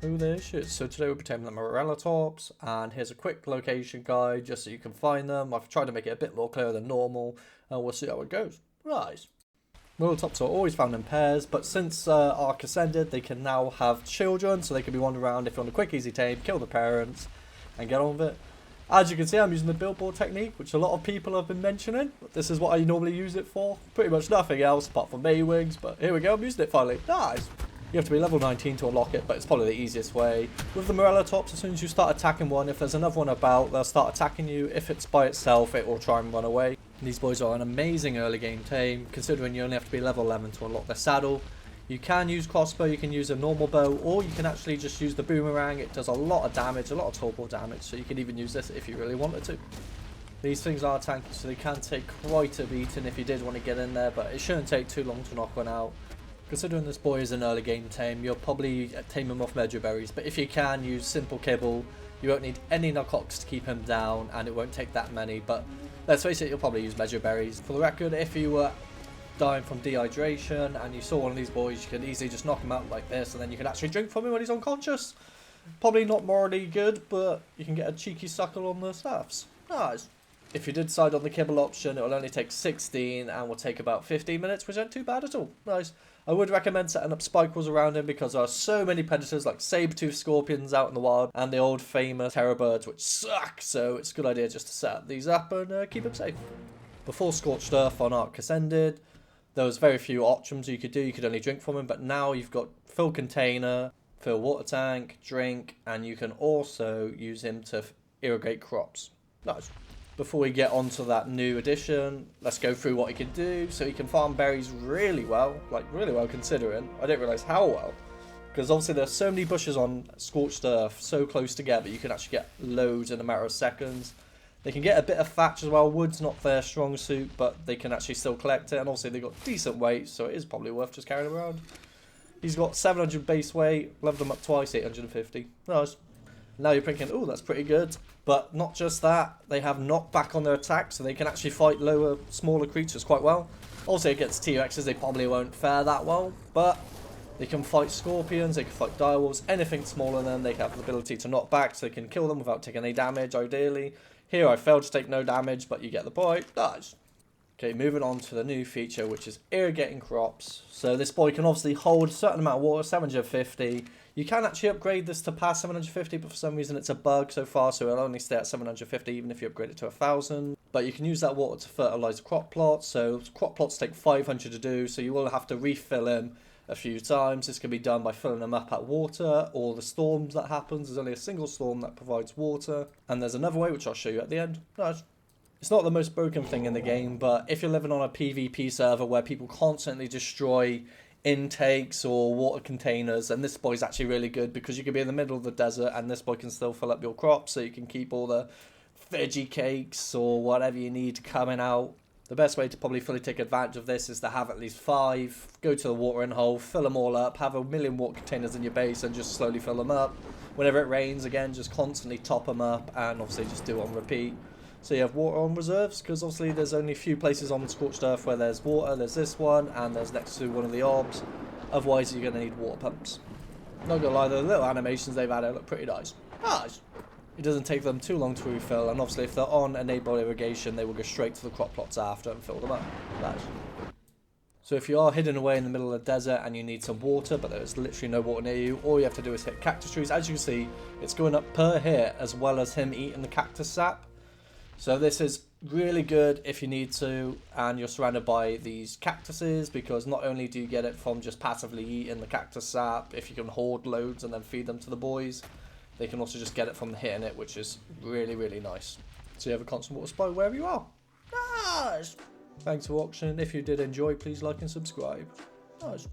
Who there shit. So today we'll be taming the Morellatops, and here's a quick location guide just so you can find them. I've tried to make it a bit more clear than normal, and we'll see how it goes. Nice. Morellatops are always found in pairs, but since Ark Ascended, they can now have children, so they can be wandering around if you want a quick, easy tame, kill the parents, and get on with it. As you can see, I'm using the billboard technique, which a lot of people have been mentioning. This is what I normally use it for. Pretty much nothing else apart from Maywings, but here we go, I'm using it finally. Nice. You have to be level 19 to unlock it, but it's probably the easiest way. With the Morellatops, as soon as you start attacking one, if there's another one about, they'll start attacking you. If it's by itself, it will try and run away. These boys are an amazing early game tame, considering you only have to be level 11 to unlock their saddle. You can use crossbow, you can use a normal bow, or you can actually just use the boomerang. It does a lot of damage, a lot of turbo damage, so you can even use this if you really wanted to. These things are tanky, so they can take quite a beating if you did want to get in there, but it shouldn't take too long to knock one out. Considering this boy is an early game tame, you'll probably tame him off mejoberries, but if you can use simple kibble, you won't need any knockox to keep him down, and it won't take that many, but let's face it, you'll probably use mejoberries. For the record, if you were dying from dehydration and you saw one of these boys, you could easily just knock him out like this, and then you can actually drink from him when he's unconscious. Probably not morally good, but you can get a cheeky suckle on the staffs. Nice. If you did decide on the kibble option, it will only take 16 and will take about 15 minutes, which isn't too bad at all. Nice. I would recommend setting up spike walls around him because there are so many predators like saber-toothed scorpions out in the wild and the old famous terror birds, which suck, so it's a good idea just to set these up and keep him safe. Before Scorched Earth on Ark Ascended, there was very few options you could do. You could only drink from him, but now you've got fill container, fill water tank, drink, and you can also use him to irrigate crops. Nice. Before we get onto that new addition, let's go through what he can do. So he can farm berries really well, like really well considering. I didn't realise how well, because obviously there's so many bushes on Scorched Earth so close together, you can actually get loads in a matter of seconds. They can get a bit of thatch as well. Wood's not their strong suit, but they can actually still collect it, and obviously they've got decent weight, so it is probably worth just carrying around. He's got 700 base weight, leveled him up twice, 850. Nice. Now you're thinking, oh, that's pretty good. But not just that, they have knockback on their attack, so they can actually fight lower, smaller creatures quite well. Also against T-Rexes, they probably won't fare that well, but they can fight scorpions, they can fight direwolves, anything smaller than them. They have the ability to knock back, so they can kill them without taking any damage, ideally. Here I failed to take no damage, but you get the point. Nice. Okay, moving on to the new feature, which is irrigating crops. So this boy can obviously hold a certain amount of water, 750. You can actually upgrade this to past 750, but for some reason it's a bug so far, so it'll only stay at 750 even if you upgrade it to 1000. But you can use that water to fertilize crop plots. So crop plots take 500 to do, so you will have to refill them a few times. This can be done by filling them up at water or the storms that happens. There's only a single storm that provides water, and there's another way which I'll show you at the end. Nice. It's not the most broken thing in the game, but if you're living on a PvP server where people constantly destroy intakes or water containers, and this boy's actually really good because you can be in the middle of the desert and this boy can still fill up your crops, so you can keep all the veggie cakes or whatever you need coming out. The best way to probably fully take advantage of this is to have at least 5, go to the watering hole, fill them all up, have a million water containers in your base and just slowly fill them up. Whenever it rains, again, just constantly top them up and obviously just do it on repeat. So you have water on reserves, because obviously there's only a few places on Scorched Earth where there's water. There's this one, and there's next to one of the orbs. Otherwise, you're going to need water pumps. Not going to lie, the little animations they've added look pretty nice. Nice. It doesn't take them too long to refill, and obviously if they're on enable irrigation, they will go straight to the crop plots after and fill them up. Nice. So if you are hidden away in the middle of the desert and you need some water, but there's literally no water near you, all you have to do is hit cactus trees. As you can see, it's going up per hit, as well as him eating the cactus sap. So this is really good if you need to and you're surrounded by these cactuses, because not only do you get it from just passively eating the cactus sap, if you can hoard loads and then feed them to the boys, they can also just get it from hitting it, which is really, really nice. So you have a constant water supply wherever you are. Nice! Thanks for watching. If you did enjoy, please like and subscribe. Nice.